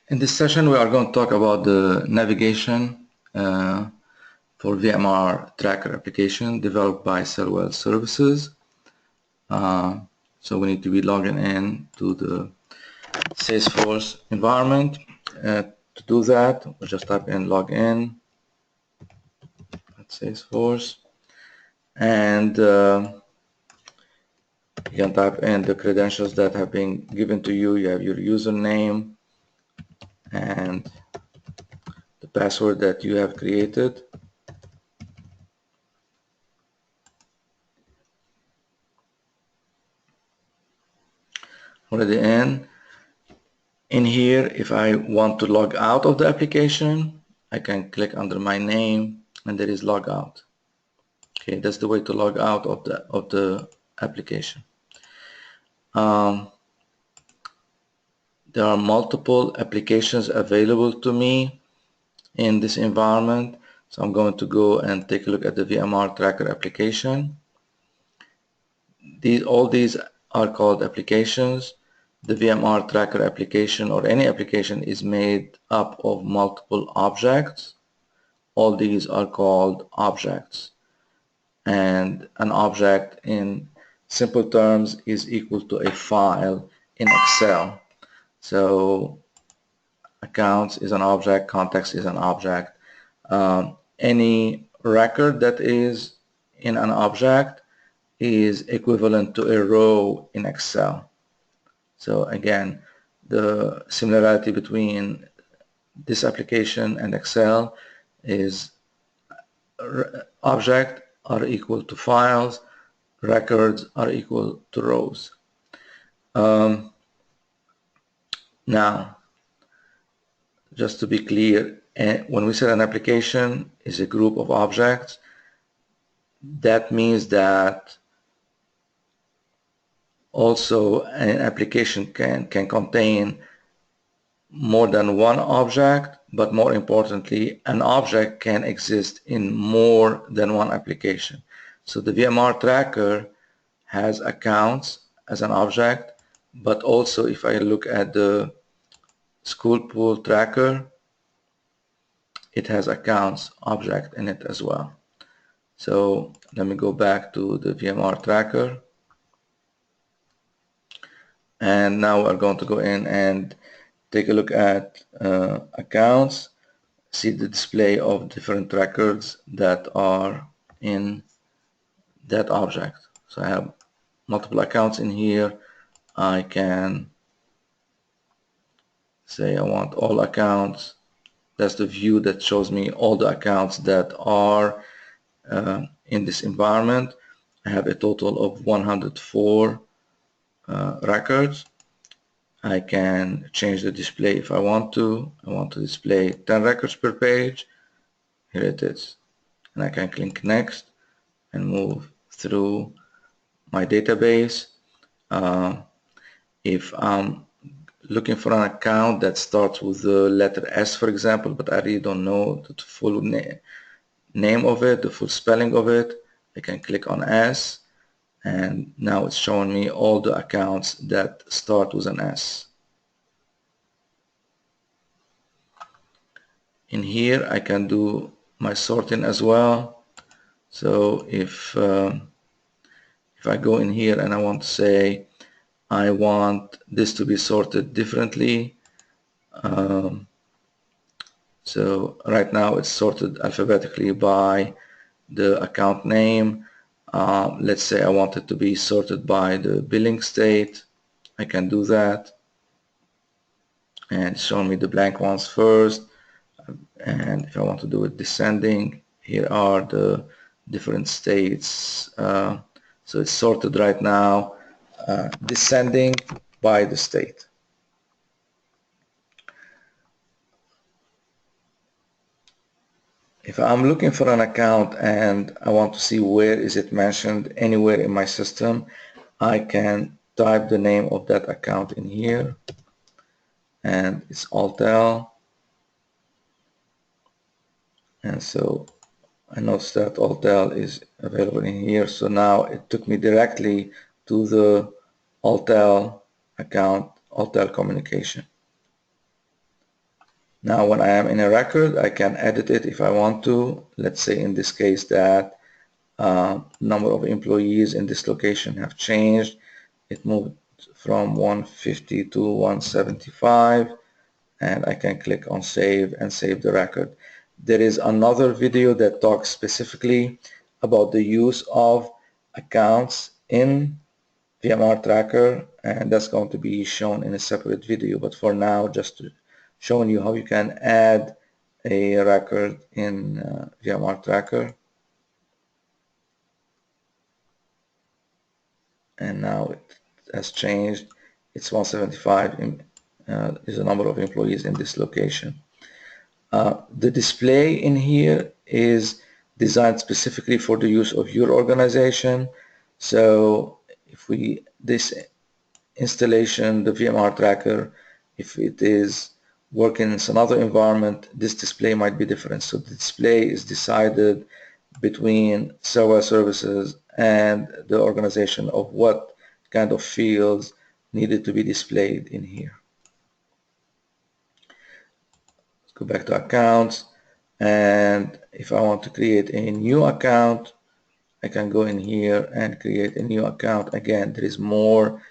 In this session, we are going to talk about the navigation for VMR Tracker application developed by Cellwell Services. So we need to be logging in to the Salesforce environment. To do that, we'll just type in login at Salesforce, and you can type in the credentials that have been given to you. You have your username and the password that you have created. Already in here, if I want to log out of the application, I can click under my name and there is log out. Okay, that's the way to log out of the application. There are multiple applications available to me in this environment, so I'm going to go and take a look at the VMR Tracker application. All these are called applications. The VMR Tracker application, or any application, is made up of multiple objects. All these are called objects. And an object, in simple terms, is equal to a file in Excel. So accounts is an object, contacts is an object. Any record that is in an object is equivalent to a row in Excel. So again, the similarity between this application and Excel is objects are equal to files, records are equal to rows. Now, just to be clear, when we say an application is a group of objects, that means that also an application can contain more than one object, but more importantly, an object can exist in more than one application. So the VMR Tracker has accounts as an object, but also if I look at the School Pool Tracker, it has accounts object in it as well. So let me go back to the VMR Tracker. And now we're going to go in and take a look at accounts, see the display of different records that are in that object. So I have multiple accounts in here. I can say I want all accounts. That's the view that shows me all the accounts that are in this environment. I have a total of 104 records. I can change the display if I want to. I want to display 10 records per page. Here it is. And I can click next and move through my database. If I'm looking for an account that starts with the letter S, for example, but I really don't know the full name of it, the full spelling of it, I can click on S, and now it's showing me all the accounts that start with an S. In here I can do my sorting as well. So if I go in here and I want to say I want this to be sorted differently, so right now it's sorted alphabetically by the account name. Let's say I want it to be sorted by the billing state. I can do that, and show me the blank ones first. And if I want to do it descending, here are the different states. So it's sorted right now descending by the state. If I'm looking for an account and I want to see where is it mentioned anywhere in my system, I can type the name of that account in here, and it's Altel. And so I noticed that Altel is available in here. So now it took me directly to the Altel account, Altel communication. Now when I am in a record, I can edit it if I want to. Let's say in this case that number of employees in this location have changed. It moved from 150 to 175, and I can click on save and save the record. There is another video that talks specifically about the use of accounts in VMR Tracker, and that's going to be shown in a separate video. But for now, just showing you how you can add a record in VMR Tracker. And now it has changed. It's 175 is the number of employees in this location. The display in here is designed specifically for the use of your organization. So if this installation, the VMR tracker, if it is working in some other environment, this display might be different. So the display is decided between server services and the organization of what kind of fields needed to be displayed in here. Let's go back to accounts, and if I want to create a new account, I can go in here and create a new account. Again, there is more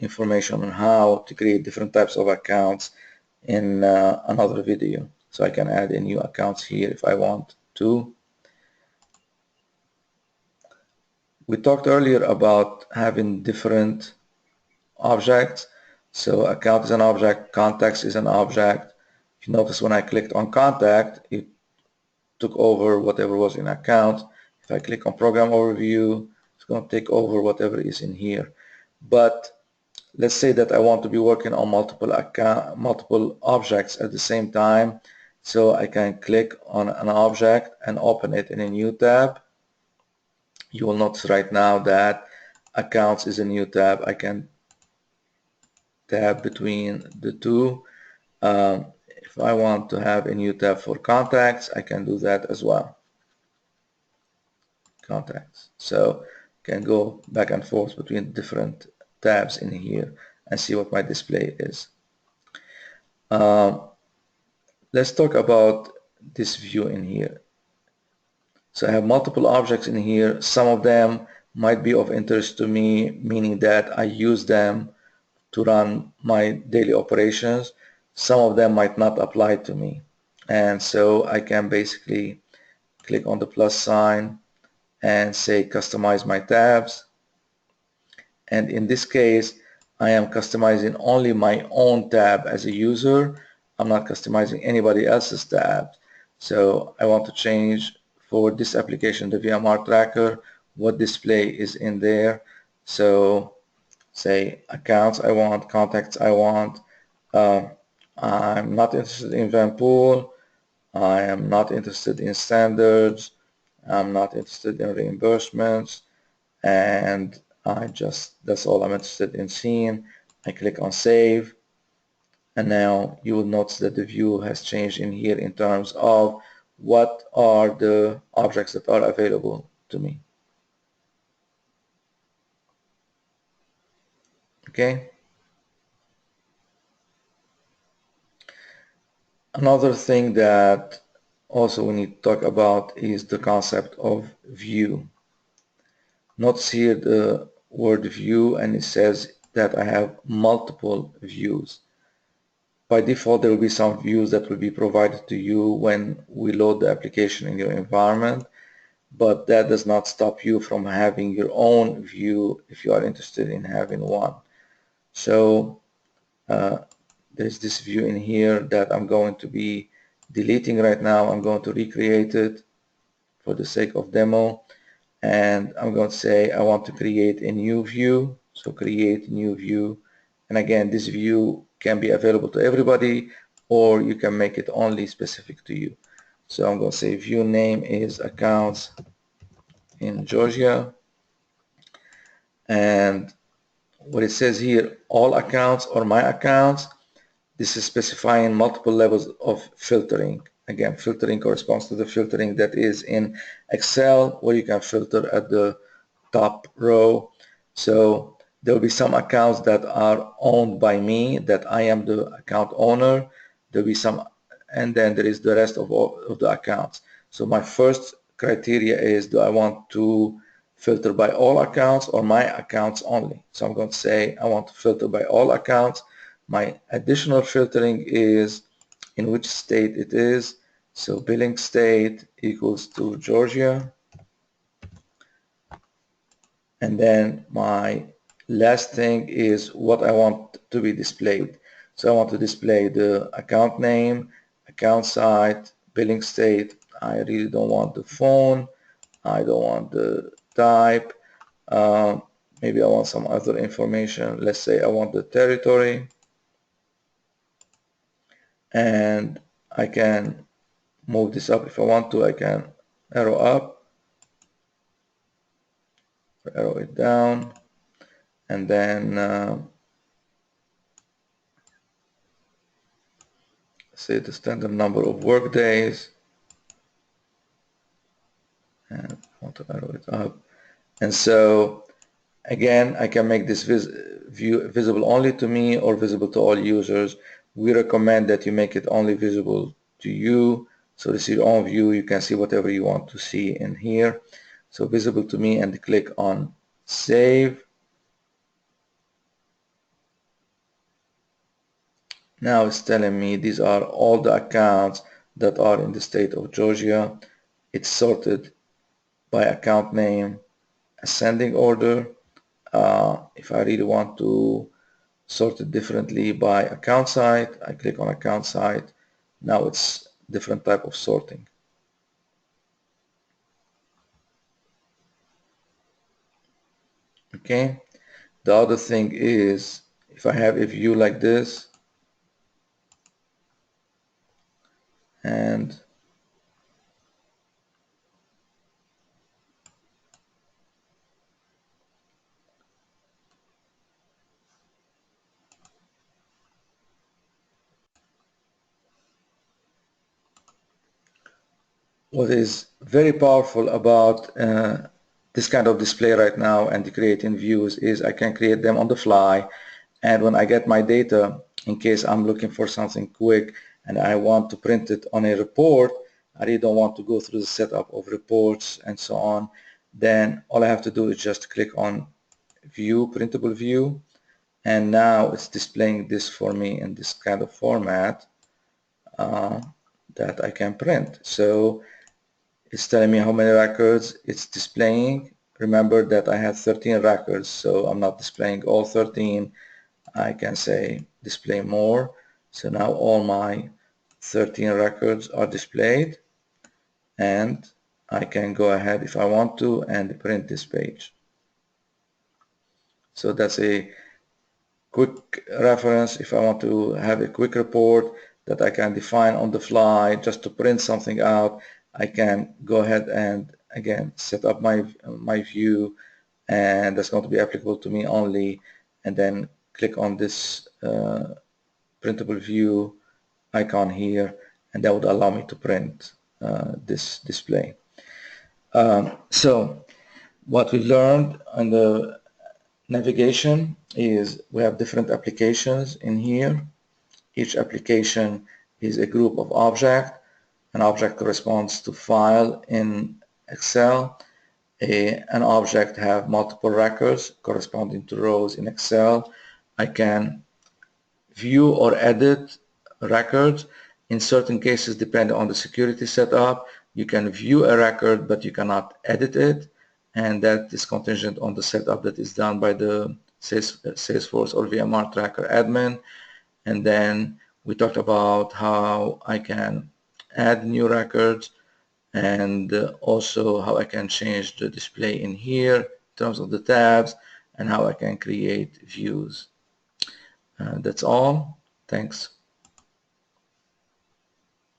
information on how to create different types of accounts in another video. So I can add a new accounts here if I want to. We talked earlier about having different objects. So account is an object, contacts is an object. If you notice when I clicked on contact, it took over whatever was in account. If I click on program overview, it's going to take over whatever is in here. But let's say that I want to be working on multiple objects at the same time. So I can click on an object and open it in a new tab. You will notice right now that accounts is a new tab. I can tab between the two. If I want to have a new tab for contacts, I can do that as well. Contacts. So I can go back and forth between different tabs in here and see what my display is. Let's talk about this view in here. So I have multiple objects in here. Some of them might be of interest to me, meaning that I use them to run my daily operations. Some of them might not apply to me. And so I can basically click on the plus sign and say customize my tabs. And in this case, I am customizing only my own tab as a user. I'm not customizing anybody else's tabs. So I want to change for this application, the VMR tracker, what display is in there. So say accounts I want, contacts I want. I'm not interested in Vanpool. I am not interested in standards. I'm not interested in reimbursements. And that's all I'm interested in seeing. I click on save. And now you will notice that the view has changed in here in terms of what are the objects that are available to me. Okay. Another thing that also we need to talk about is the concept of view. Notice here the word view, and it says that I have multiple views. By default, there will be some views that will be provided to you when we load the application in your environment, but that does not stop you from having your own view if you are interested in having one. So there's this view in here that I'm going to be deleting right now. I'm going to recreate it for the sake of demo, and I'm going to say I want to create a new view. So create new view, and again, this view can be available to everybody, or you can make it only specific to you. So I'm going to say view name is accounts in Georgia, and what it says here, all accounts or my accounts, this is specifying multiple levels of filtering. Again, filtering corresponds to the filtering that is in Excel, where you can filter at the top row. So there will be some accounts that are owned by me, that I am the account owner. there'll be some, and then there is the rest of all of the accounts. So my first criteria is, do I want to filter by all accounts or my accounts only? So I'm going to say I want to filter by all accounts. My additional filtering is in which state it is. So billing state equals to Georgia. And then my last thing is what I want to be displayed. So I want to display the account name, account site, billing state. I really don't want the phone. I don't want the type. Maybe I want some other information. Let's say I want the territory. And I can move this up if I want to. I can arrow up, arrow it down, and then say the standard number of work days, and I want to arrow it up. And so again, I can make this view visible only to me or visible to all users. We recommend that you make it only visible to you. So this is your own view. You can see whatever you want to see in here. So visible to me, and click on save. Now it's telling me these are all the accounts that are in the state of Georgia. It's sorted by account name, ascending order. If I really want to sort it differently by account site, I click on account site. Now it's different type of sorting. Okay. The other thing is, if I have a view like this, and what is very powerful about this kind of display right now and creating views is I can create them on the fly, and when I get my data, in case I'm looking for something quick and I want to print it on a report, I really don't want to go through the setup of reports and so on, then all I have to do is just click on view, printable view, and now it's displaying this for me in this kind of format that I can print. So it's telling me how many records it's displaying. Remember that I have 13 records, so I'm not displaying all 13. I can say display more. So now all my 13 records are displayed, and I can go ahead if I want to and print this page. So that's a quick reference if I want to have a quick report that I can define on the fly just to print something out. I can go ahead and again set up my view, and that's going to be applicable to me only, and then click on this printable view icon here, and that would allow me to print this display. So what we learned on the navigation is we have different applications in here. Each application is a group of objects. An object corresponds to file in Excel. An object have multiple records corresponding to rows in Excel. I can view or edit records. In certain cases, depending on the security setup, you can view a record, but you cannot edit it, and that is contingent on the setup that is done by the Salesforce or VMR Tracker admin. And then we talked about how I can add new records, and also how I can change the display in here in terms of the tabs, and how I can create views. That's all. Thanks.